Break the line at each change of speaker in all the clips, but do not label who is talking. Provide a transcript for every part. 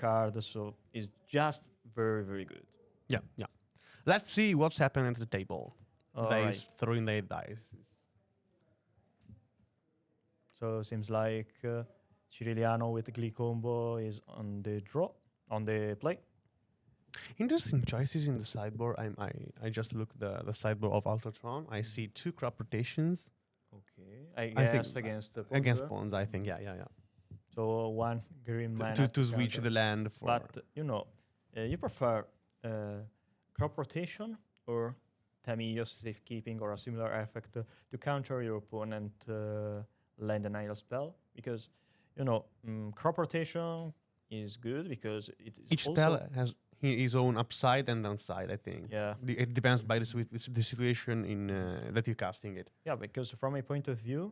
card, so it's just very, very good.
Yeah, yeah. Let's see what's happening at the table.
All
They
right.
is throwing their dice.
So seems like Ciriliano with the Glee combo is on the draw, on the play.
Interesting choices in the sideboard. I just looked the sideboard of Ultratron. I see 2 crop rotations
Okay, I
I think,
guess against the
against
Ponza.
pawns. I think, yeah.
So one green mana
To switch
counter.
the land for.
But you prefer crop rotation or Tamiyo's safekeeping or a similar effect to counter your opponent land and idle spell? Because crop rotation is good because it is
Each
also
spell has his own upside and downside. I think.
yeah.
It depends by the situation in that you're casting it.
Yeah, because from my point of view,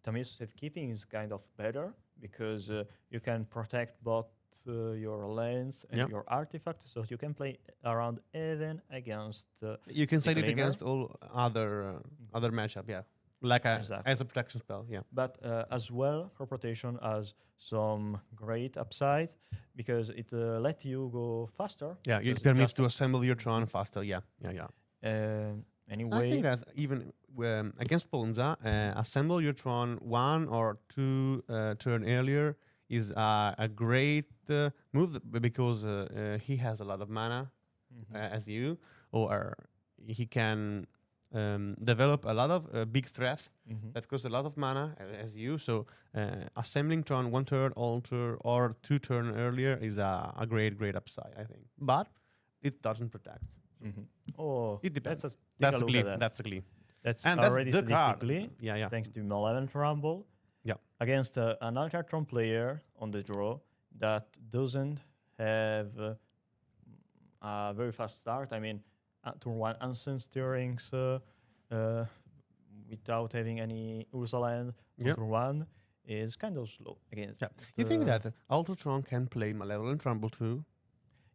Tamiyo's safekeeping is kind of better because you can protect both your lands and
Yeah.
your artifacts, so you can play around even against.
You can side it
Declaimer.
against all other matchup. Yeah, like
Exactly.
as a protection spell. Yeah.
But as well, crop rotation has some great upsides because it lets you go faster.
Yeah,
because
it permits
just,
to assemble your Tron faster. Yeah.
anyway,
I think that even against Ponza, assemble your Tron 1 or 2 turn earlier is a great move because he has a lot of mana as you, or he can develop a lot of big threats that cost a lot of mana as you. So assembling Tron 1 turn, alter, or 2 turn earlier is a great upside, I think. But it doesn't protect.
Oh,
It depends.
Take
That's
a
a
look
glee.
at that.
That's a glee.
That's
And that's
already
the card.
statistically,
Yeah.
thanks to Malevolent Rumble,
Yeah.
against an Ultratron player on the draw that doesn't have a very fast start. I mean, turn 1 Ancient Stirrings without having any Ursa land on
Yep.
turn 1 is kind of slow against.
Yeah. You think that Ultratron can play Malevolent Rumble too?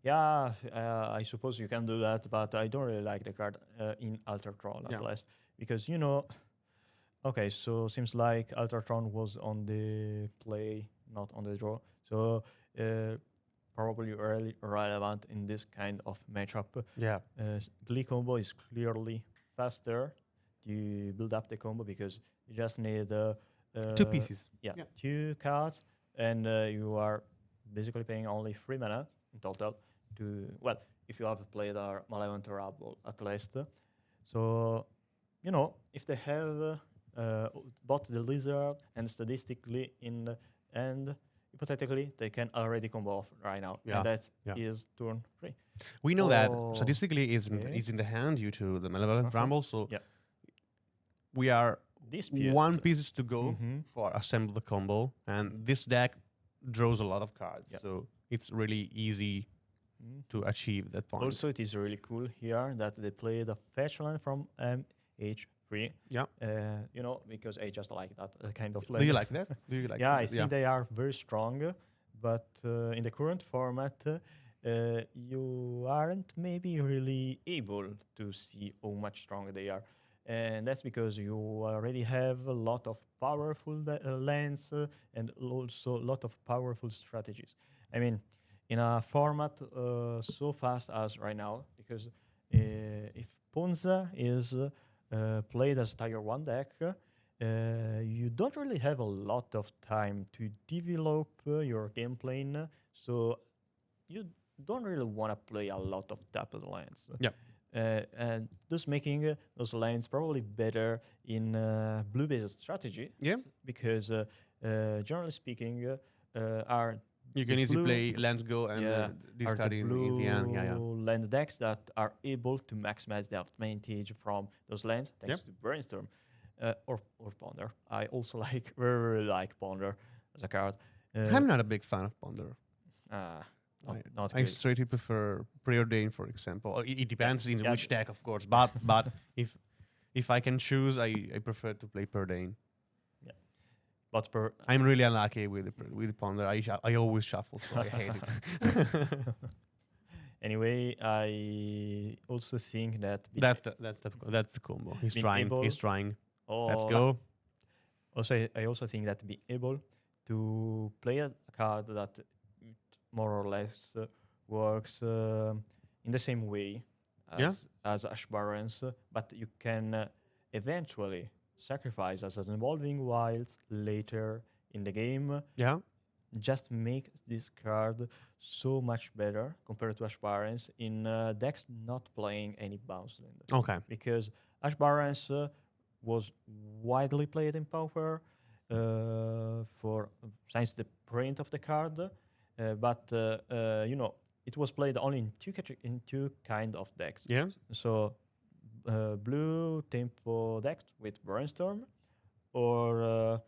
Yeah, I suppose you can do that, but I don't really like the card in Ultratron at
Yeah.
least because okay, so seems like Ultratron was on the play, not on the draw. So probably really relevant in this kind of matchup.
Yeah.
Glee combo is clearly faster to build up the combo because you just need
2 pieces.
Yeah,
Yeah.
2 cards, and you are basically paying only 3 mana in total. If you have played our Malevolent Rumble at least. So, if they have both the Lizard and statistically in the end, hypothetically, they can already combo off right now.
Yeah,
And that
yeah.
is turn 3.
We know that
Oh,
statistically is
okay.
in the hand due to the Malevolent
Uh-huh.
Rumble. So
Yeah.
we are
Dispute.
1 pieces to go
Mhm.
for assemble the combo, and this deck draws a lot of cards.
Yep.
So it's really easy to achieve that point.
Also, it is really cool here that they play the fetch land from MH3.
Yeah.
Because I just like that kind of
Do
land.
you like that? Do you like
Yeah,
that?
I think they are very strong, but in the current format, you aren't maybe really able to see how much stronger they are. And that's because you already have a lot of powerful lands and also a lot of powerful strategies. I mean, in a format so fast as right now, because if Ponza is played as Tiger 1 deck, you don't really have a lot of time to develop your game plan, so you don't really want to play a lot of tapped lands.
Yeah.
And thus making those lands probably better in blue-based strategy.
Yeah.
Because generally speaking, are
You can
the
easily
blue-
play Let's Go and
are
discard
the
in
blue
the end. Yeah.
land decks that are able to maximize the advantage from those lands thanks
Yep.
to Brainstorm or Ponder. I also very like Ponder as a card.
I'm not a big fan of Ponder.
Not
I
good.
straight prefer Preordain, for example. It depends in
Yeah.
which deck, of course. But if I can choose, I prefer to play Preordain.
But
I'm really unlucky with the Ponder. I always shuffle, so I hate it.
Anyway, I also think that
that's the combo. He's
being
trying.
able-
He's trying.
oh,
Let's go.
Also, I also think that being able to play a card that more or less works in the same way
Yeah,
as Ash Barrens, but you can eventually sacrifice as an evolving wilds later in the game.
yeah.
Just make this card so much better compared to Ash Barrens in decks not playing any bounce land,
Okay.
because Ash Barrens was widely played in Pauper for since the print of the card, but it was played only in in two kind of decks.
Yeah.
So blue tempo decks with Brainstorm, or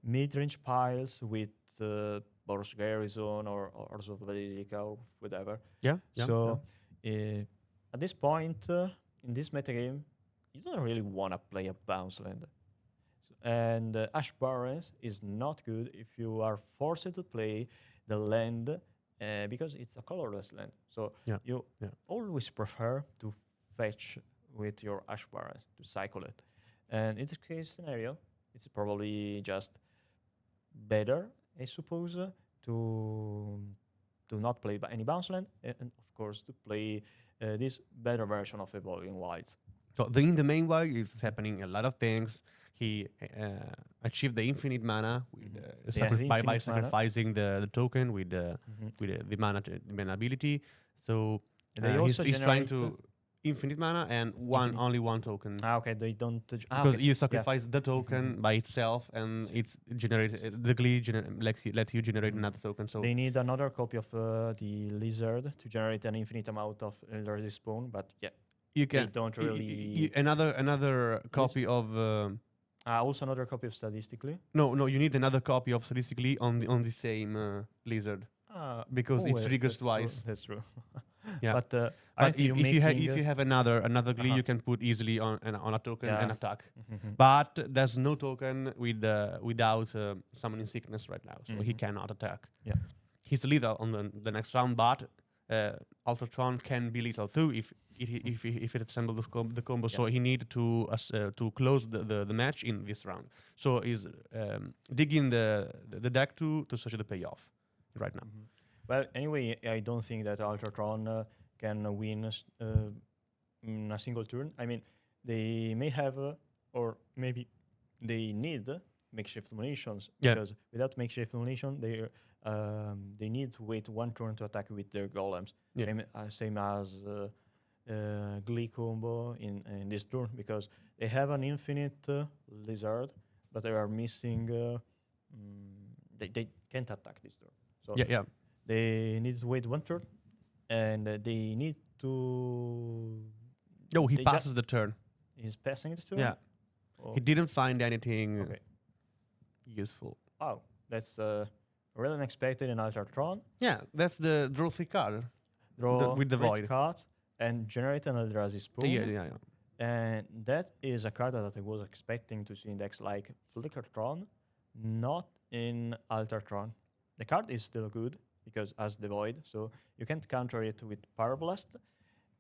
mid-range piles with Boros Garrison or Orzo Basilica or whatever.
Yeah. Yeah.
So at this point in this metagame, you don't really want to play a bounce land. And Ash Barrens is not good if you are forced to play the land because it's a colorless land. So
Yeah.
you
Yeah.
always prefer to fetch with your Ash Barrens to cycle it. And in this case scenario, it's probably just better, I suppose, to not play any bounce land, and of course to play this better version of Evolving Wilds.
So in the main way, it's happening a lot of things. He achieved the infinite mana with, by
infinite mana.
sacrificing the token with the the mana ability. So
They also
he's trying
generate,
to infinite mana and
Infinite.
only one token.
Okay, they don't
Because
okay.
you sacrifice the token by itself, and it's generated. The glee lets you generate another token. So
They need another copy of the lizard to generate an infinite amount of Elder Spawn, but yeah,
you can
don't really-
another copy of.
also another copy of Statistically.
No, you need another copy of statistically on the same lizard because it triggers twice.
That's true.
Yeah,
But
but if you have another glee,
Uh-huh.
you can put easily on a token
Yeah.
and attack.
Mhm.
But there's no token without summoning sickness right now, so he
Mhm.
cannot attack.
Yeah.
He's the leader on the next round, but Ultratron can be lethal too if it assembles the combo.
Yeah.
So he need to close the match in this round. So he's digging the deck to search the payoff right now.
Mhm. Well, anyway, I don't think that Ultratron can win in a single turn. I mean, they may have, or maybe they need makeshift munitions,
Yeah.
because without makeshift munition, they need to wait one turn to attack with their golems.
Yeah.
Same as Glee combo in this turn, because they have an infinite lizard, but they are missing. They can't attack this turn. So
Yeah.
they need to wait one turn, and they need to.
No, he
They
passes the turn.
He's passing the turn.
Yeah.
Oh,
He didn't find anything
okay.
useful.
Wow, that's really unexpected in Ultratron.
Yeah, that's the draw 3 card.
Draw
with the
great
void.
card and generate an Eldrazi Spoon.
Yeah.
And that is a card that I was expecting to see in decks like Flickertron, not in Ultratron. The card is still good because as the void, so you can't counter it with Power Blast,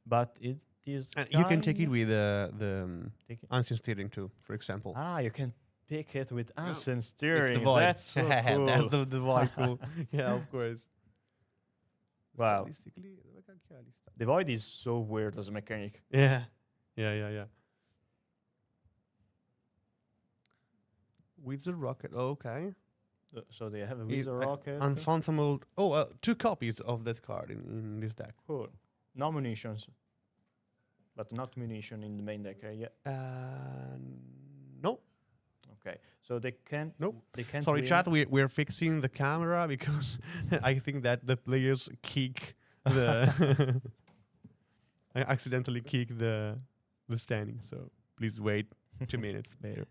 but it is.
And you can take it
kind-
with the
take it-
Ancient Steering too, for example.
you can pick it with
Yeah.
Ancient
It's
Steering.
the void.
That's so cool.
That's the void cool. Yeah, of course.
Wow.
Statistically,
The void is so weird as a mechanic.
Yeah. Wizard Rocket. Oh, okay.
So they have a Wizard Rocket.
Unfathomable. Oh, 2 copies of that card in this deck.
Cool. No munitions. But not munition in the main deck, yeah.
No.
Okay. So they can't.
Nope.
They can't.
Sorry,
win.
chat. We're fixing the camera because I think that the players kick the. I accidentally kick the standing. So please wait 2 minutes later.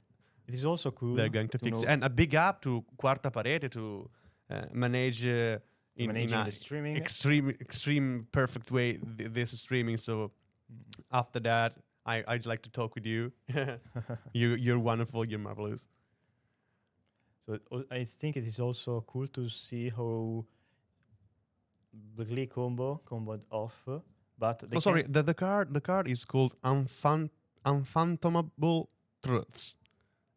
It is also cool.
They're going to fix it.
know
And a big up to Quarta Parete to manage in
managing
a
the streaming.
extreme perfect way this streaming. So after that, I'd like to talk with you. You're wonderful. You're marvelous.
So I think it is also cool to see how the Glee comboed off, but they
Sorry,
can't-
the card is called Unfathomable Truths.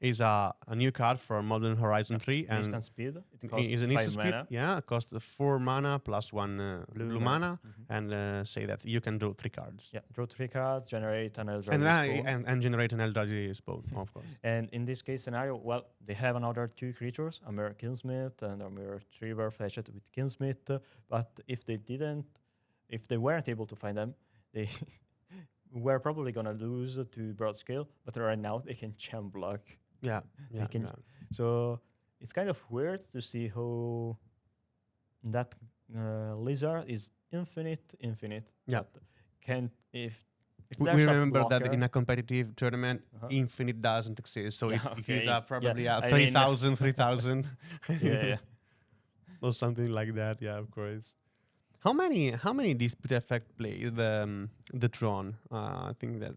is a new card for Modern Horizon 3, and
Instant speed. It costs
is an
5
instant speed.
mana.
Yeah, it costs 4 mana plus 1 blue mana,
Mhm.
and say that you can draw 3 cards.
Yeah, draw 3 cards, generate an
And,
Eldrazi spawn.
and generate an Eldrazi spawn, of course.
And in this case scenario, well, they have another 2 creatures, a Mirror Kinsmith and a Mirror Retriever fetched with Kinsmith. But if they weren't able to find them, they were probably gonna lose to broad scale. But right now they can champ block.
Yeah, yeah,
can-
yeah.
So it's kind of weird to see how that lizard is infinite.
Yeah.
But can if
We
there's a
remember that
blocker-
in a competitive tournament,
Uh-huh.
infinite doesn't exist. So
Yeah,
it is
okay.
probably
Yeah, I mean-
3,000, 3,000.
yeah.
Or something like that. Yeah, of course. How many dispute effect play the Tron? I think that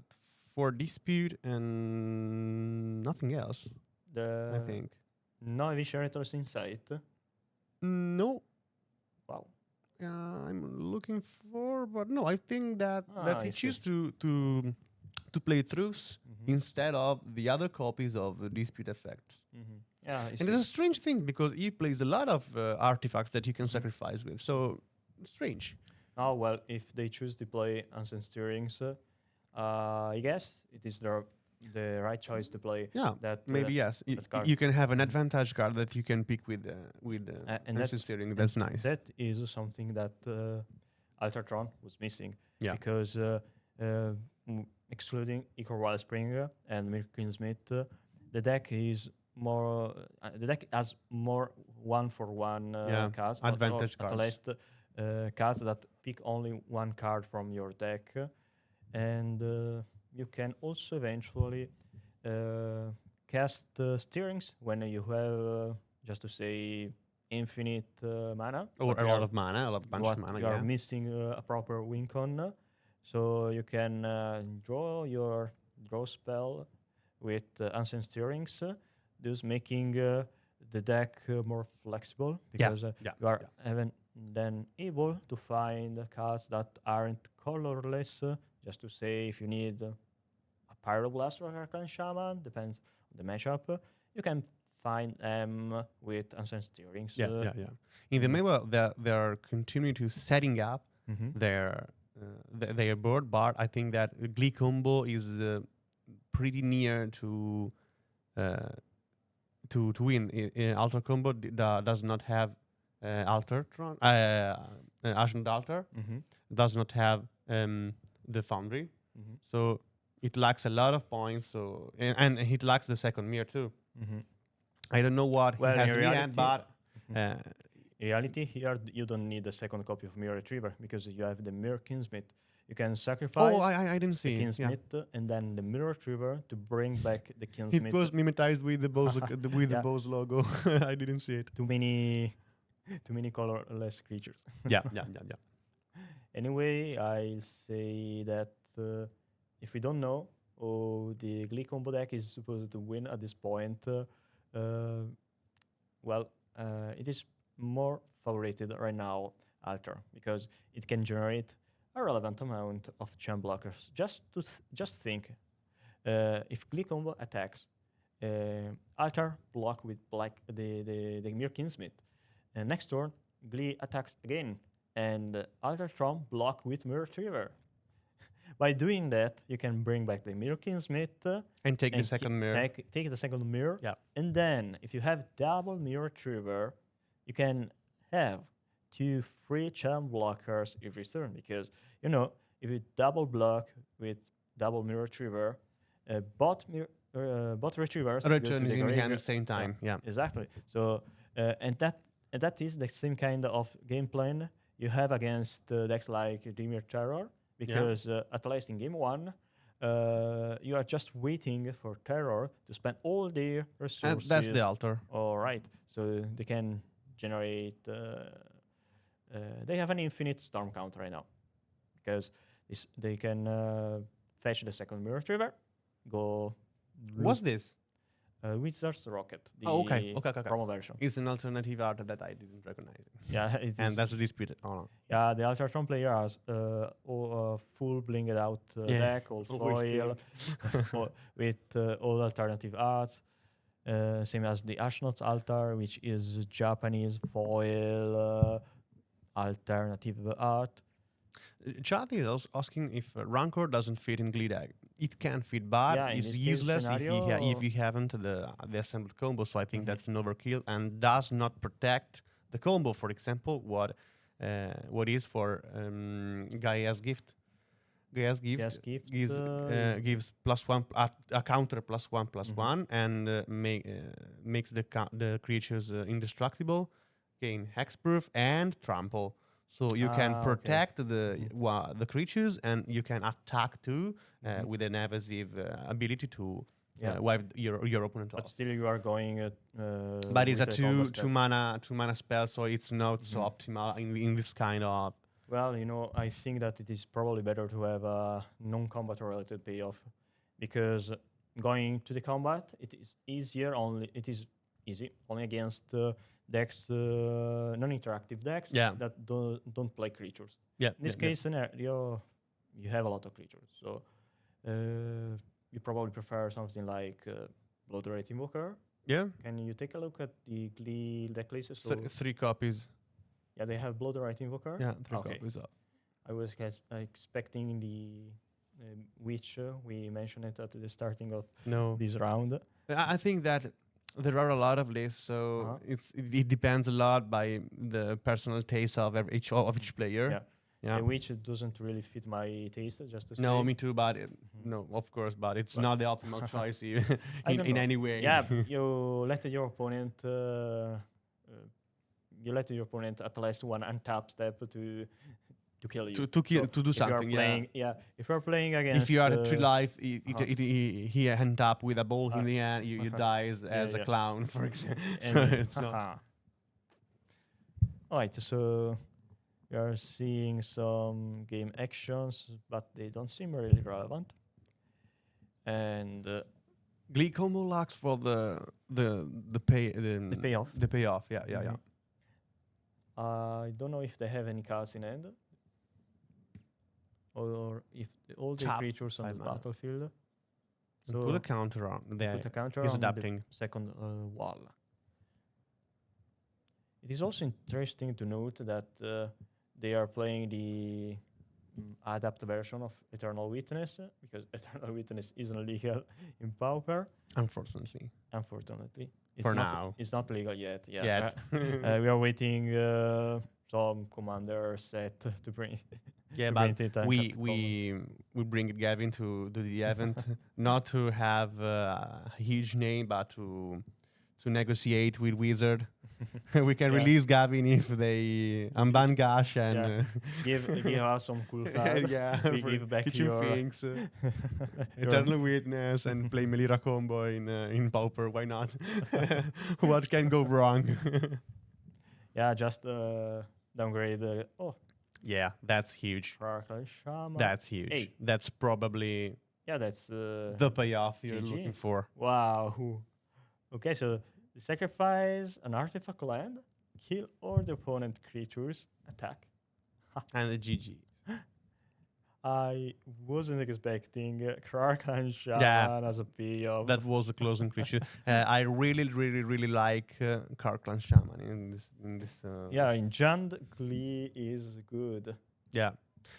4 dispute and nothing else. I think
No Eviscerators Insight.
no.
Wow.
I'm looking for, but no. I think that
I
he
see.
choose to play truths
Mhm.
instead of the other copies of dispute effect.
Mhm. Yeah, I
And
see.
it's a strange thing because he plays a lot of artifacts that you can
Mhm.
sacrifice with. So strange.
Oh well, if they choose to play Ancient Steerings, I guess it is the right choice to play
Yeah,
that.
maybe yes.
that card.
You can have an advantage card that you can pick with
and that's-
steering.
and
That's nice.
That is something that Altertron was missing.
Yeah.
Because excluding Ichor Wildspring and Mirkin Smith, the deck is more. The deck has more 1-for-1
Yeah,
cards.
advantage
At
cards.
least cards that pick only 1 card from your deck, and you can also eventually cast steerings when you have just to say infinite mana
Or
but
a
you
lot
are-
of mana, a lot of bunch of mana.
you are
Yeah.
missing a proper win con, so you can draw your draw spell with ancient steerings, thus making the deck more flexible because
Yeah.
you are even then able to find cards that aren't colorless. Just to say, if you need a Pyroblast or Arcane Shaman, depends on the matchup, you can find them with ancient steerings.
Yeah. In the meanwhile, they are continuing to setting up
Mhm.
their board, but I think that Glee combo is pretty near to win. Alter combo does not have Altertron, Ascent Altar
Mhm.
does not have the Foundry,
Mhm.
so it lacks a lot of points. So and it lacks the second mirror too.
Mhm.
I don't know what
Well,
he has
in
in the end, but
Mhm. In reality, here you don't need a second copy of Mirror Retriever because you have the Mirror Kinsmith. You can sacrifice
I didn't
the
see. Yeah.
Kinsmith and then the Mirror Retriever to bring back the
It
Kinsmith.
was mimetized with the Bose with the
Yeah.
Bose logo. I didn't see it.
Too many colorless creatures.
Yeah.
Anyway, I say that if we don't know how the Glee combo deck is supposed to win at this point, it is more favored right now, Alter, because it can generate a relevant amount of champ blockers. Just think, if Glee combo attacks, Alter block with the Mir Kinsmith, and next turn Glee attacks again, and Altertron block with Mirror Retriever. By doing that, you can bring back the Mirror Kinsmith
And take the
and
second mirror.
take the second mirror.
Yeah.
And then, if you have double Mirror Retriever, you can have 2 free champ blockers every turn. Because, if you double block with double Mirror Retriever, both retrievers go to
Return
the
in your hand
graveyard.
at the same time. Yeah.
Exactly. So, and that is the same kind of game plan you have against decks like Dimir Terror, because at least in game 1, you are just waiting for Terror to spend all their
And
resources.
that's the altar.
All right. So they can generate. They have an infinite storm count right now, because they can fetch the second Mirror Retriever, go.
What's this?
Wizard's Rocket. The
Okay.
promo version.
It's an alternative art that I didn't recognize.
Yeah, it
And
is.
that's a disputed. Oh, no.
Yeah, the Altertron player has full blinged out
Yeah,
deck, all
always
foil, with all alternative arts. Same as the Ashnod's Altar, which is Japanese foil alternative art.
Chat is also asking if Rancor doesn't fit in Gleedag. It can fit, but
Yeah, in
it's
this case
useless if
scenario,
you haven't the assembled combo. So I think
Mhm.
that's an overkill and does not protect the combo. For example, what is for Gaia's gift. Gaia's gift
yes, gift.
gives +1 a counter +1
Mhm.
+1 and makes the creatures indestructible, gain hexproof and trample. So you can
Okay.
protect the creatures and you can attack too
Mhm.
with an evasive ability to
Yeah,
wipe your opponent
but
off.
still you are going
But it's a
with the combo
two
step.
mana spell, so it's not so
Mhm.
optimal in this kind of.
Well, I think that it is probably better to have a non-combat related payoff, because going to the combat, it is easier. It is easy only against decks, non-interactive decks
Yeah.
that don't play creatures.
Yeah,
In this
yeah.
case scenario, you have a lot of creatures, so you probably prefer something like Blood Rate Invoker.
Yeah,
Can you take a look at the Glee deck list? So
three copies.
yeah, they have Blood Rite Invoker.
Yeah, three
Okay.
copies of.
I was expecting the Witch. We mentioned it at the starting of
No,
this round.
I think that there are a lot of lists, so
Uh-huh.
it depends a lot by the personal taste of each player.
Yeah.
Yeah.
The Witch doesn't really fit my taste, just to
No,
say.
me too, but
Mhm.
no, of course, but it's
But-
not the optimal choice
I don't
in
know.
any way.
Yeah, you let your opponent. You let your opponent at least one untap step to kill you.
to kill
So
to do
if you are
something.
playing, if you're playing against,
If you are at 3 life,
uh-huh.
he end up with a ball in
Uh,
the end. You die as a
yeah.
clown, for example. So
And
it's not.
all right, so we are seeing some game actions, but they don't seem really relevant. And
Glee combo locks for the
payoff.
The payoff. Yeah, yeah, yeah.
Mhm. I don't know if they have any cards in hand, or if all the
Tap,
creatures on
5
the
mana.
battlefield.
And put a counter on.
Put a counter
He's
on
adapting.
the second wall. It is also interesting to note that they are playing the adapt version of Eternal Witness, because Eternal Witness isn't legal in Pauper,
Unfortunately,
unfortunately.
For now.
It's not legal yet. Yeah,
Yet.
we are waiting some commander set to bring.
Yeah,
to
but
bring it and
we
cut the combo.
we bring Gavin to do the event, not to have a huge name, but to negotiate with Wizard. We can
Yeah.
release Gavin if they unban Gash and
Yeah. Give us some cool cards.
yeah,
We
for
give back
kitchen
your
things,
your-
Eternal Witness, and play Melira combo in Pauper. Why not? What can go wrong?
Yeah, just downgrade.
Yeah, that's huge.
Sharkle Shaman.
That's huge.
Hey.
That's probably
Yeah, that's
the payoff you're
GG.
looking for.
Wow. Okay, so sacrifice an artifact land, kill all the opponent creatures, attack.
And the GG.
I wasn't expecting Kraken Shaman
Yeah,
as a payoff.
That was the closing creature. I really, really, really like Karklan Shaman in this.
Yeah, in Jund, Glee is good.
Yeah,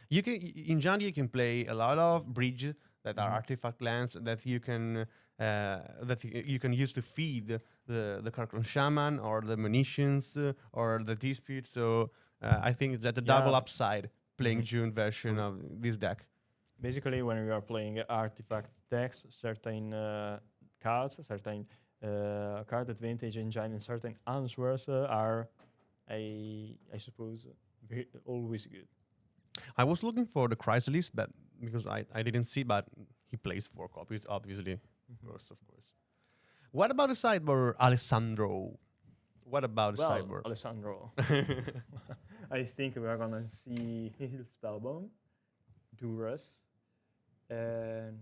you can in Jund you can play a lot of bridge that are
Mhm.
artifact lands that you can you can use to feed the Karklan Shaman or the munitions or the dispute. So I think it's that a double
Yeah.
upside playing
Mhm.
June version
True.
of this deck.
Basically, when we are playing artifact decks, certain cards, certain card advantage engine, and certain answers are, I suppose, always good.
I was looking for the Chrysalis, but because I didn't see, but he plays 4 copies, obviously. Of course. What about the sideboard, Alessandro? What about the
Well,
sideboard?
Alessandro, I think we are gonna see Heal Spellbomb, Duress, and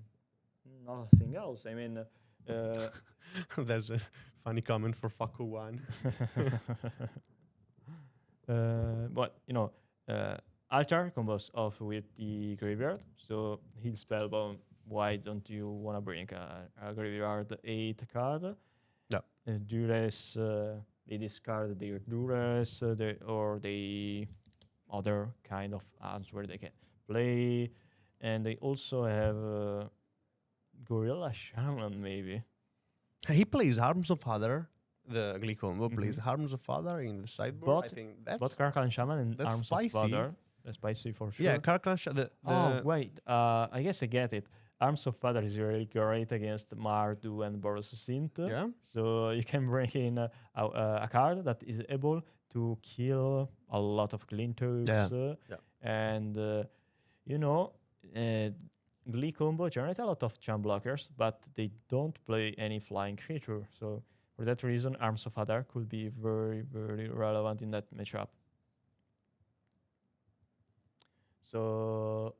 nothing else. I mean,
There's a funny comment for Faco One.
but Altar combos off with the graveyard. So Heal Spellbomb. Why don't you wanna bring a graveyard 8 card?
Yeah.
Duress, they discard their Duress, or the other kind of arms where they can play, and they also have Gorilla Shaman maybe.
He plays Arms of Father. The Glee combo plays
Mhm.
Arms of Father in the sideboard. I
But
think
but Karkan Shaman and
that's
Arms of
spicy.
Father, that's spicy for sure.
Yeah, Karklash.
Oh wait, I guess I get it. Arms of Father is really great against Mardu and Boros Sint.
yeah.
So you can bring in a card that is able to kill a lot of Glintoads.
Yeah.
And, you know, uh, Glee combo generate a lot of charm blockers, but they don't play any flying creature. So for that reason, Arms of Father could be very, very relevant in that matchup. So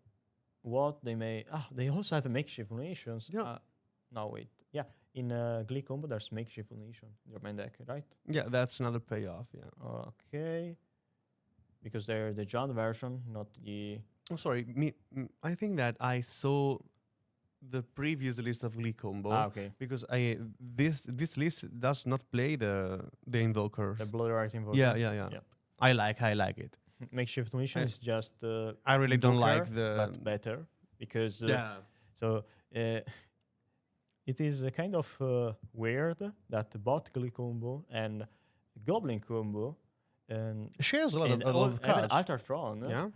what they may they also have makeshift munitions.
Yeah.
No wait, yeah, in Glee combo there's makeshift munition in your main deck, right?
Yeah, that's another payoff. Yeah.
Okay, because they're the John version, not the
Oh, sorry. I think that I saw the previous list of Glee combo
okay,
because this list does not play the invokers.
the blood right invoker.
Yeah.
Yeah.
I like it.
Makeshift munition
I-
is just
I really don't
invoker,
like the
but better because so it is kind of weird that bot Glee combo and Goblin combo and
It shares a lot of
even
cards.
Altertron
Yeah.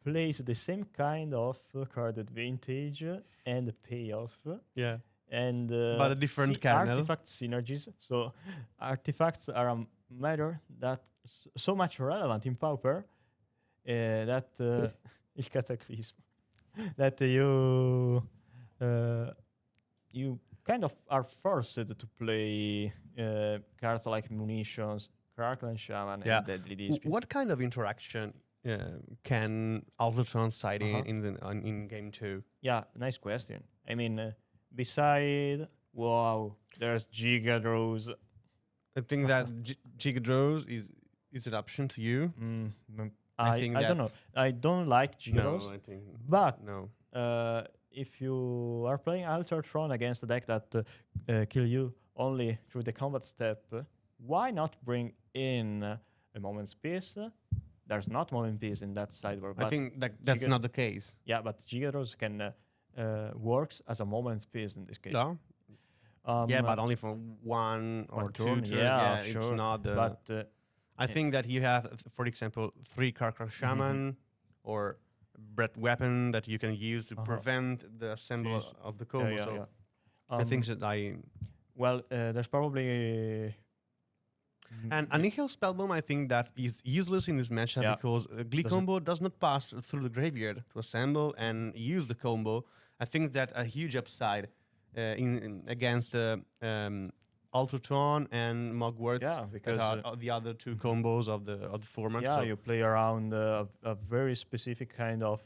plays the same kind of card advantage and payoff
Yeah.
and
But a different kernel.
artifact synergies. So artifacts are a matter that so much relevant in Pauper that il cataclysm that you kind of are forced to play cards like munitions, Crackling Shaman,
Yeah.
and Deadly Dispute.
What kind of interaction can Altertron side
Uh-huh.
in game 2?
Yeah, nice question. I mean, beside there's Giga Draws.
I think that Gigadros is an option to you. I think
I don't know. I don't like Giga Draws,
I think
but
no.
if you are playing Altertron against a deck that kill you only through the combat step, why not bring in a Moment's Peace? There's not Moment Peace in that sideboard.
I
But
think that's
Giga-
not the case.
yeah, but Gigaros can works as a Moment's Peace in this case.
Yeah,
Yeah,
but only for one or
one
two
turn,
turns.
yeah,
it's
sure.
not the.
But
I think that you have, for example, 3 Karkar Shaman or Breath Weapon that you can use to prevent the assembly
Yes.
of the combo.
yeah,
so
yeah.
I think that I.
Well, there's probably
And Annihil Spellbomb, I think that is useless in this matchup
Yeah.
because Glee
Doesn't-
combo does not pass through the graveyard to assemble and use the combo. I think that a huge upside in against Ultratron and Mogwarts.
Yeah, because
that are the other two combos of the format.
yeah,
so
you play around a very specific kind of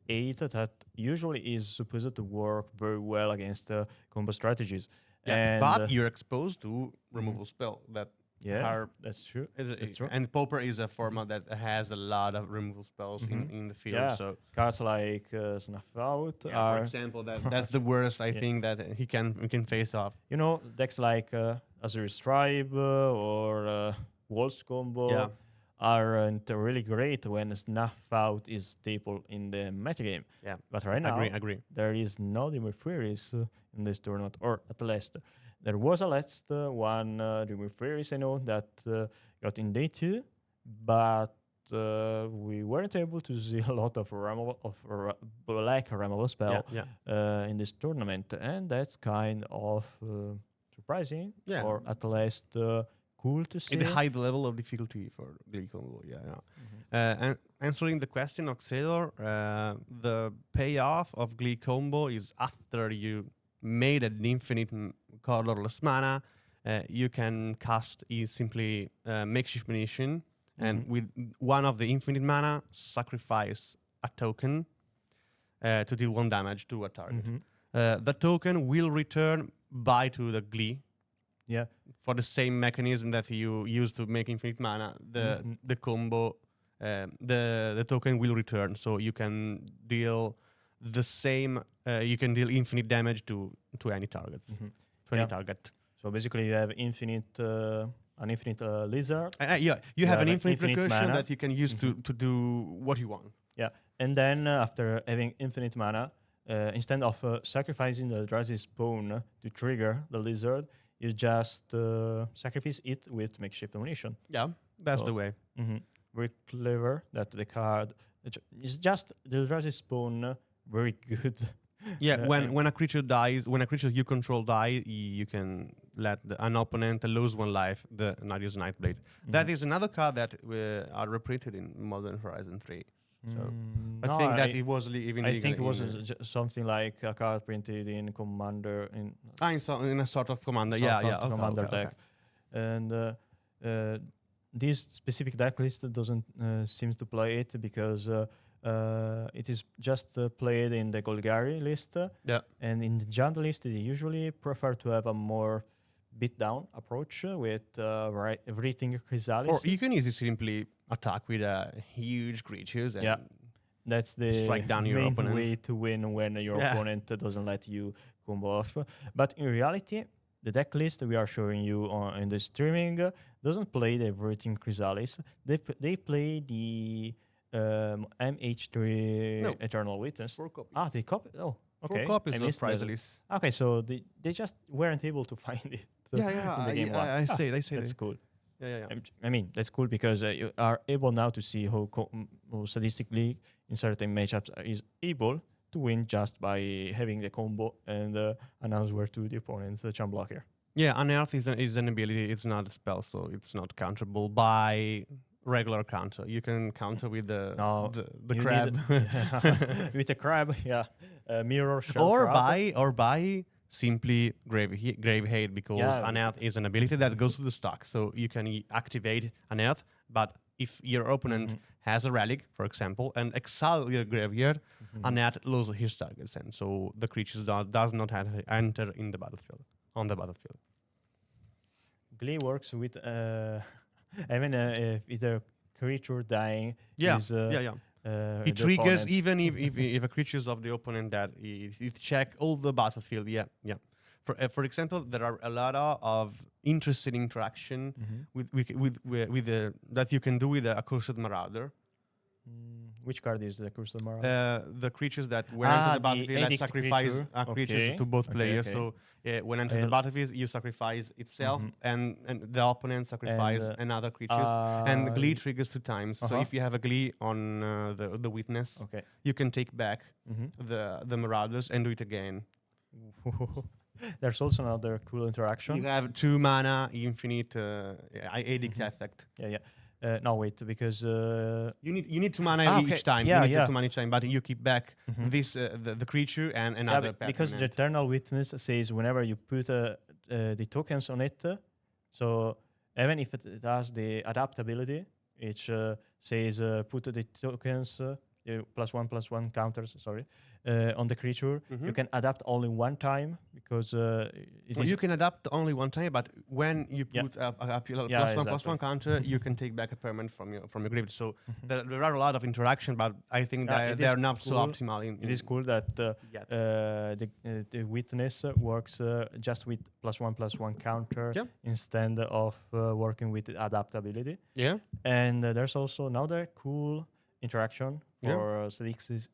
8 that usually is supposed to work very well against combo strategies.
yeah,
And
but you're exposed to removal spell that
yeah,
are
that's true.
It's
true.
and Pauper is a format that has a lot of removal spells in the field.
Yeah.
So
Cards like Snuff Out
for
are,
example, that's the worst I think that he can face off.
you know, decks like Azure Stripe or Waltz combo
Yeah.
aren't really great when Snuff Out is staple in the metagame.
Yeah,
But right now,
agree.
there is no Dreamer Fairies in this tournament, or at least there was a last one Dreamer Fairies I know that got in day 2, but we weren't able to see a lot of black removal spell
Yeah.
in this tournament, and that's kind of surprising,
Yeah.
or at least cool to see.
It high the level of difficulty for Glee combo. Yeah. And answering the question of Xelor, the payoff of Glee combo is after you made an infinite colorless mana, you can cast simply makeshift munition, and with one of the infinite mana, sacrifice a token to deal 1 damage to a target. The token will return by to the Glee.
Yeah.
For the same mechanism that you use to make infinite mana, the combo, the token will return, so you can deal the same. You can deal infinite damage to any targets, to any target.
So basically, you have an infinite lizard.
Yeah, you have an
an
infinite recursion
mana.
that you can use to do what you want.
Yeah, and then after having infinite mana, instead of sacrificing the Eldrazi's Bone to trigger the lizard, you just sacrifice it with makeshift ammunition.
Yeah, that's
So-
the way.
Very clever that the card is just the Eldrazi's Bone. Very good.
Yeah,
and-
when a creature dies, when a creature you control die, you can let an opponent lose one life. The Nadia's Nightblade. That is another card that are reprinted in Modern Horizon 3. So I think that it was even.
I
legal
think it was
in,
something like a card printed in Commander
in a sort of commander.
sort
Yeah,
of
yeah. Okay,
Commander
okay,
deck, and this specific deck list doesn't seem to play it because it is just played in the Golgari list.
Yeah.
And in the Jund list, they usually prefer to have a more beat-down approach with everything Chrysalis.
Or you can easily simply attack with huge creatures and
Yeah. That's the
strike down your
main
opponent.
way to win when your
Yeah.
opponent doesn't let you combo off. But in reality, the deck list we are showing you in the streaming doesn't play the Everything Chrysalis. They play the MH3
No.
Eternal Witness.
4 copies.
They copy. Oh, okay.
4 copies
I
of
missed that.
Chrysalis.
Okay, so they just weren't able to find it.
Yeah,
in the game one.
I say, they say
That's
that.
cool.
Yeah.
I mean, that's cool because you are able now to see how statistically in certain matchups is able to win just by having the combo and an answer to the opponent's charm blocker.
Yeah, Unearth is an ability. It's not a spell, so it's not counterable by regular counter. You can counter with the
You
crab,
need- with a crab, yeah, mirror shell
or
crab.
by simply grave hate, because
Yeah.
Unearth is an ability that goes to the stock. So you can activate Unearth, but if your opponent has a relic, for example, and exile your graveyard, Unearth loses his targets, and so the creature does not enter in the battlefield on the battlefield.
Glee works with if either creature dying
Yeah,
is
yeah. It
the
triggers
opponent.
even if a creature is of the opponent that it check all the battlefield. Yeah. For example, there are a lot of interesting interaction with the that you can do with the Accursed Marauder.
Which card is the Cursed Marauder?
The creatures that when enter the
the
battlefield that
edict
sacrifice
creature.
a creature
Okay.
to both
Okay,
players.
okay.
So when enter the battlefield, you sacrifice itself, and the opponent sacrifice another creatures. And Glee triggers 2 times. So if you have a Glee on the witness,
Okay.
you can take back the Marauders and do it again.
There's also another cool interaction.
You have 2 mana, infinite edict effect.
Yeah. No, wait, because
You need 2 mana
okay.
each time.
Yeah,
you need
yeah.
2 mana each time, but you keep back this the creature and another
because the
permanent.
Eternal Witness says whenever you put the tokens on it, so even if it has the adaptability, it says put the tokens +1/+1 counters. Sorry, on the creature. You can adapt only one time because it
Well,
is
you can adapt only one time, but when you
Yeah.
put a +1/+1
exactly.
counter, you can take back a permanent from your graveyard. So there are a lot of interaction, but I think
Yeah,
they are
is
not so
cool.
optimal.
It is cool that
yet.
the witness works just with +1/+1 counter
Yeah.
instead of working with adaptability.
Yeah.
And there's also another cool interaction
Yeah.
for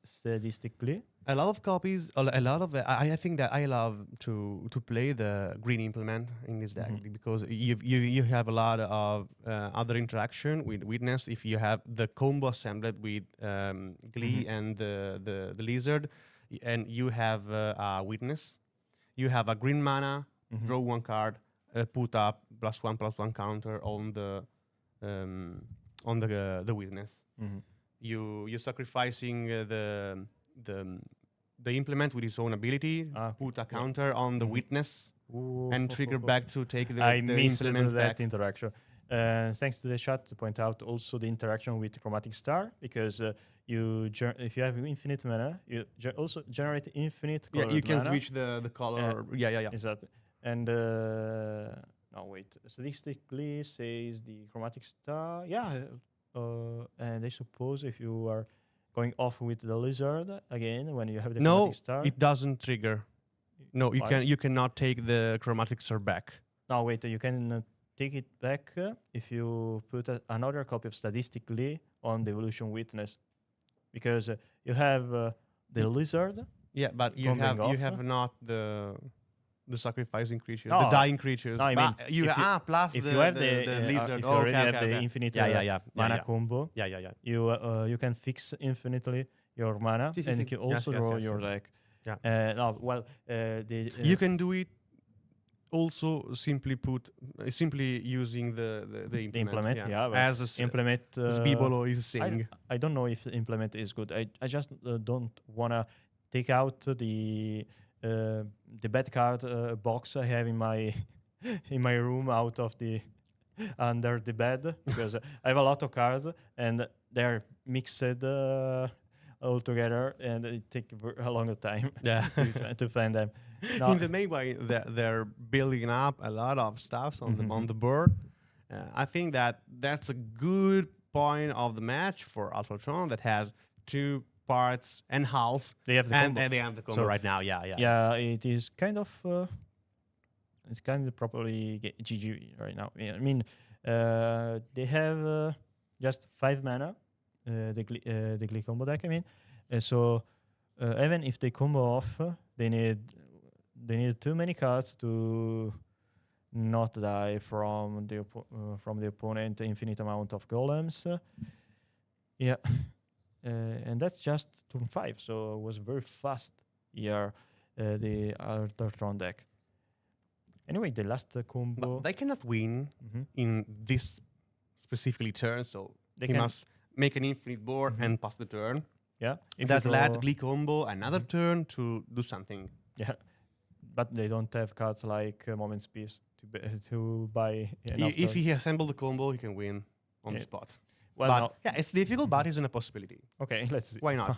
statistically.
A lot of copies. A lot of. I think that I love to play the green implement in this deck because you have a lot of other interaction with witness. If you have the combo assembled with Glee and the lizard, and you have a witness, you have a green mana, draw 1 card, put up +1/+1 counter on the witness. You sacrificing the implement with its own ability, put a counter on the witness, and trigger back to take the
I missed
implement
that
back.
interaction. Thanks to the chat to point out also the interaction with Chromatic Star because if you have infinite mana, you also generate infinite.
Yeah, you can
mana.
switch the color. Yeah.
Exactly. And no, wait. Statistically, says the Chromatic Star. Yeah. And I suppose if you are going off with the lizard again when you have the
No,
Chromatic Star.
it doesn't trigger. No,
Why?
you cannot take the chromatic star back.
No, wait. You can take it back if you put another copy of statistically on the evolution witness, because you have the
Y-
lizard
Yeah, but
coming
you
off.
have not the sacrificing creatures, the
No,
dying creatures.
no. I mean,
But you
if you
plus
if you
the
have
the lizard.
if you
Oh,
already
okay,
have
okay,
the
okay.
infinite
Yeah.
mana combo,
Yeah.
you can fix infinitely your mana,
Si, si,
and
si.
you can
Yes,
also
yes,
draw
yes,
your
yes.
deck.
Yeah.
No, well, the
You can do it also simply using the implement.
implement,
Yeah.
but
As
implement.
Sbibolo is saying.
I don't know if implement is good. I just don't wanna take out the bad card box I have in my in my room out of the under the bed, because I have a lot of cards and they're mixed all together, and it take a long time
Yeah.
to find them.
In the main way, they're building up a lot of stuff on
Mhm.
the board. I think that's a good point of the match for Ultratron that has 2 parts and half,
They have the
and
combo.
they have the combo
So,
right now. Yeah.
Yeah, it is kind of it's kind of properly GG right now. Yeah, I mean, they have just 5 mana, the Glee combo deck. I mean, so even if they combo off, they need too many cards to not die from from the opponent infinite amount of golems. Yeah, and that's just turn 5, so it was very fast here. The Altertron deck. Anyway, the last combo.
But they cannot win
Mhm.
in this specifically turn, so
They
he
can,
must make an infinite board
Mhm.
and pass the turn.
yeah. If
That
you
let
draw,
Glee combo another
Mhm.
turn to do something.
yeah, but they don't have cards like Moment's Peace to buy enough.
If
turns.
he assemble the combo, he can win on the
Yeah.
spot.
Well,
But
no.
yeah, it's difficult, but it's a possibility.
Okay, let's see.
Why not?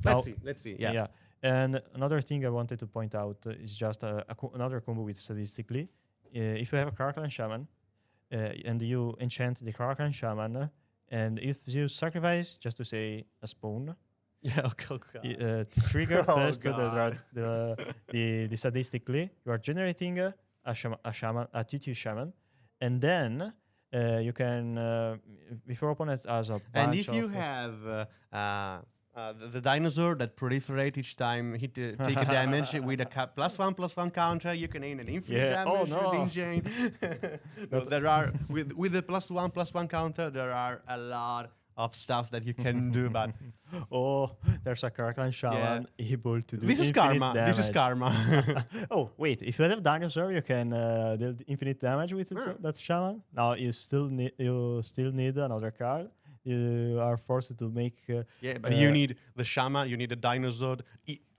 Now,
Let's see. Yeah.
yeah. And another thing I wanted to point out is just another combo with statistically. If you have a Kraken Shaman and you enchant the Kraken Shaman, and if you sacrifice, just to say, a spawn,
Yeah, okay.
to trigger
Oh,
first
God.
the statistically, you are generating a 2/2 shaman, and then you can, if your opponent has a bunch
And if you
of
have the dinosaur that proliferate each time he take a damage with a +1/+1 counter, you can aim an infinite
Yeah. Oh,
damage
no.
with Engine. No,
Not-
there are with the +1/+1 counter, there are a lot of stuff that you can do, but
oh, there's a Kraken Shaman able to do
this is
infinite
karma.
damage.
This is karma.
Oh, wait, if you have dinosaur, you can deal infinite damage with
Yeah.
that shaman. Now you still need another card. You are forced to make
Yeah, but you need the shaman, you need a dinosaur,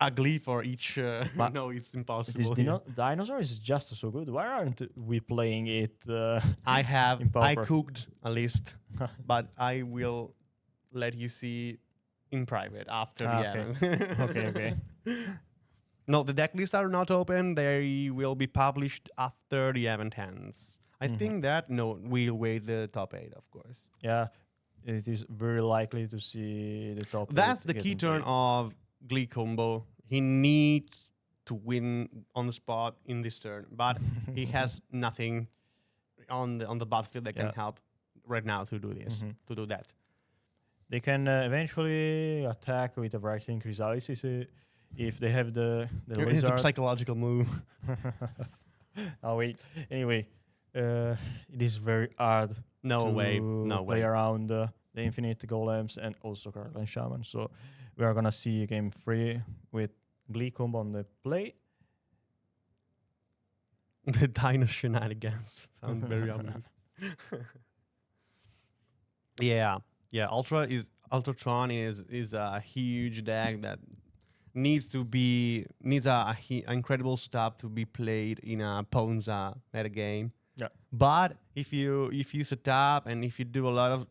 ugly for each.
But
No, it's
this
impossible. here.
dinosaur is just so good. Why aren't we playing it?
I
in Pauper?
cooked a list, but I will let you see in private after the
Okay.
event.
Okay.
No, the deck lists are not open. They will be published after the event ends. I
Mhm.
think that we'll wait the top 8, of course.
Yeah, it is very likely to see the top.
That's
eight
the key
getting
turn
played.
of Glee combo. He needs to win on the spot in this turn, but he has nothing on the battlefield that can
Yeah.
help right now to do this,
Mhm.
to do that.
They can eventually attack with a Writing Chrysalis if they have the
It's a
lizard.
psychological move.
Oh wait. Anyway, it is very hard
No
to
way. No
play
way.
around the Infinite Golems and also Kraken Shaman. So we are gonna see game 3 with Glee combo on the play.
The dino shenanigans sound very obvious. Yeah. Ultratron is a huge deck that needs incredible stuff to be played in a Ponza metagame.
Yeah.
But if you set up and if you do a lot of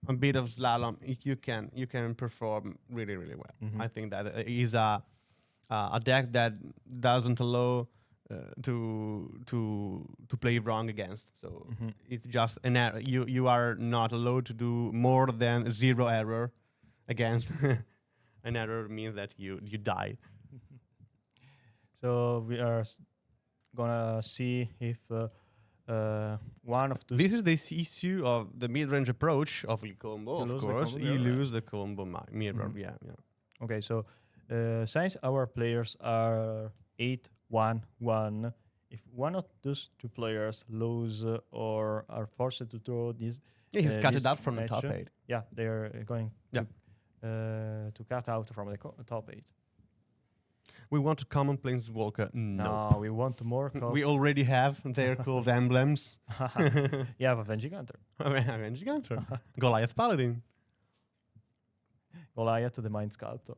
a bit of slalom, you can perform really well.
Mhm.
I think that is a deck that doesn't allow to play wrong against. So
Mhm.
it's just an error. You are not allowed to do more than 0 error against. An error means that you die.
So gonna see if one of those
This is the issue of the mid-range approach of the combo.
You
Of
lose the
course,
combo
you
mirror.
lose the combo mirror.
Mhm.
Yeah, yeah.
Okay, so since our players are 8-1-1, if one of those two players lose or are forced to throw this,
Yeah, he's cut
this
it out from the
match,
top 8.
yeah, they're going
Yeah.
to cut out from the top 8.
We want a common planeswalker. No.
No, we want more.
We already have. They're called emblems.
You have Avenging Hunter,
Avenging Hunter. Goliath Paladin.
Goliath, the Mind Sculptor.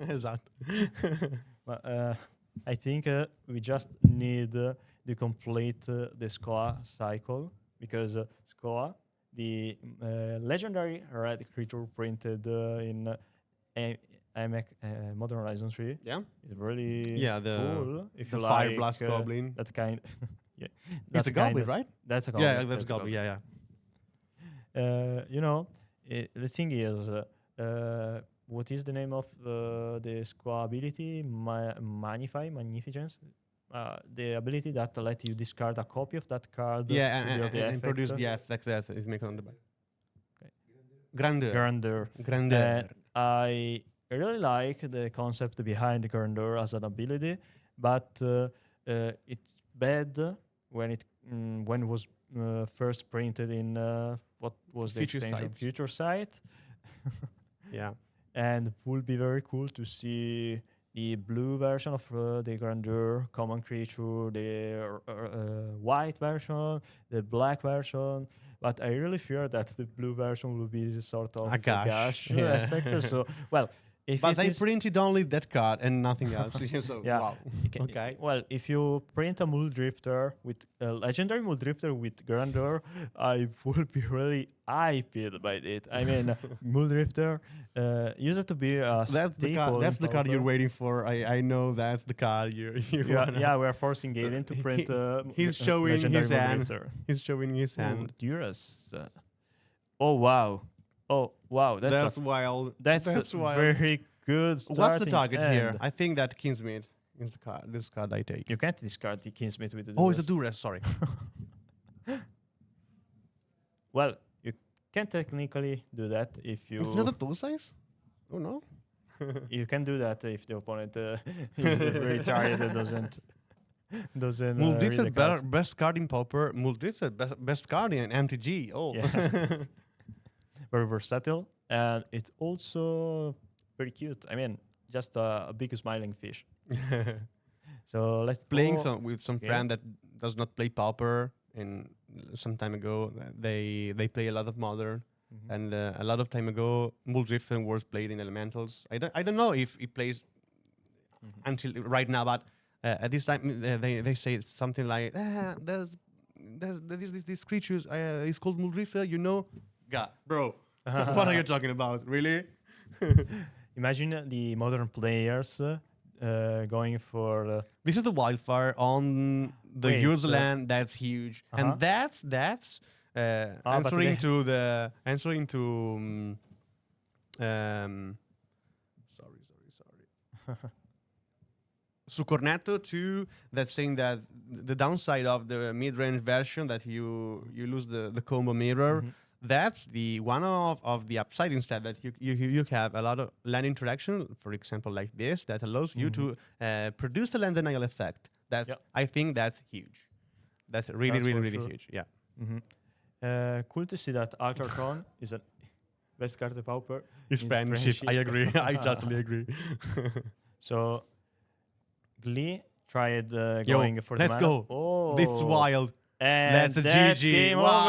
Esatto.
But I think we just need to complete the SCOA cycle, because SCOA, the legendary red creature printed in Modern Horizon 3,
Yeah.
is really
Yeah,
cool. If
the
you
Fire
like
Blast Goblin.
that kind, yeah,
It's a
that
goblin,
kind of-
right?
That's a goblin.
Yeah, that's a goblin. Yeah, yeah.
You know, the thing is, what is the name of the SCOA ability? Magnificence. The ability that let you discard a copy of that card.
Yeah,
to build the
and produce
effect.
the effect that is made on the back.
Okay.
Grandeur.
Grandeur.
Grandeur.
I really like the concept behind Grandeur as an ability, but it's bad when it was first printed in what was the
Future
extension?
Sight.
Future Sight.
Yeah.
And it would be very cool to see the blue version of the Grandeur common creature, the white version, the black version. But I really fear that the blue version will be sort of
A gash, yeah.
effect. So, well, if
But
it
they
is-
printed only that card and nothing else. So,
Yeah.
wow. Okay.
Well, if you print a Muldrifter with a legendary Muldrifter with Grandeur, I would be really hyped by it. I mean, Muldrifter used to be a
That's the
staple
card. That's
in
the card you're
Pauper.
waiting for. I know that's the card you
Yeah,
wanna-
yeah, we're forcing Gaiden to print.
He's showing
legendary
his hand.
Muldrifter.
He's showing his hand.
Durus. Oh wow! Oh wow!
That's wild.
That's
wild.
very good.
What's the
starting
target here?
end.
I think that Kingsmith is the card. This card I take.
You can't discard the Kingsmith with the.
Oh, it's a
Durus.
Duress. Sorry.
Well, you can technically do that if you.
It's not a two size. Oh no.
You can do that if the opponent is very tired and doesn't. Read
Muldrifter
the cards.
best card in Pauper. Muldrifter best card in MTG. Oh.
Yeah. Very versatile, and it's also very cute. I mean, just a big smiling fish. So let's
Playing
go.
with some
Okay.
friend that does not play Pauper, and some time ago they play a lot of Modern.
Mhm.
And a lot of time ago, Muldrifter was played in Elementals. I don't know if he plays
Mhm.
until right now, but at this time they say something like, there's this creatures. It's called Muldrifter. You know, God, bro, what are you talking about? Really?
Imagine the modern players going for.
This is the wildfire on the
Wait,
Userland. That's huge,
Uh-huh.
and that's
but
answering
they-
to the sorry. Su Cornetto too, that's saying that the downside of the mid-range version that you lose the combo mirror.
Mhm.
That's the one of the upside instead, that you have a lot of land interaction, for example, like this, that allows you to produce a land denial effect. That's
Yeah.
I think that's huge. That's really
That's
really
for
really
sure.
huge. Yeah.
Mhm. Cool to see that Ultratron is a best card of Pauper.
It's
It's
friendship. I
friendship.
agree. I totally agree.
So Glee tried
Yo,
going for
let's
the mana.
go.
Oh,
It's wild.
And
That's a
that's
GG.
game
Wow.
over.